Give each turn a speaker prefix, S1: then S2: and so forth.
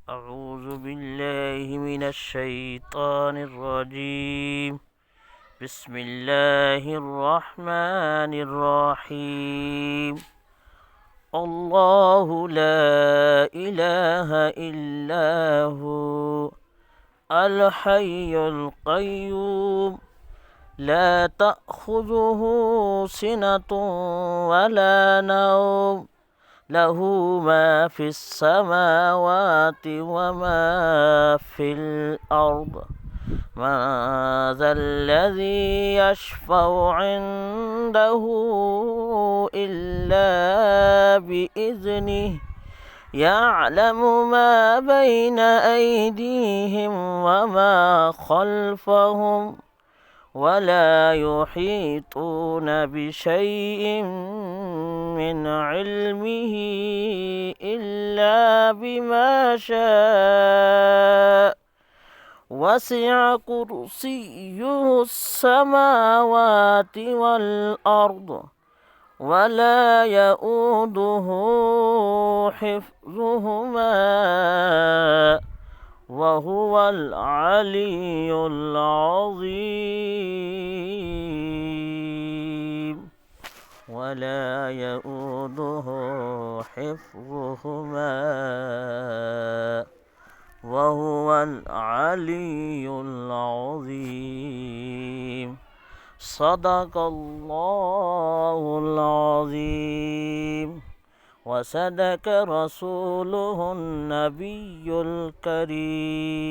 S1: أعوذ بالله من الشيطان الرجيم. بسم الله الرحمن الرحيم. الله لا إله إلا هو الحي القيوم لا تأخذه سنة ولا نوم له ما في السماوات وما في الأرض. من ذا الذي يشفع عنده إلا بإذنه يعلم ما بين أيديهم وما خلفهم ولا يحيطون بشيء من علمه إلا بما شاء. وسع كرسيه السماوات والأرض ولا يؤوده حفظهما وهو العلي العظيم. ولا يؤوده حفظهما وهو العلي العظيم. صدق الله العظيم وصدق رسوله النبي الكريم.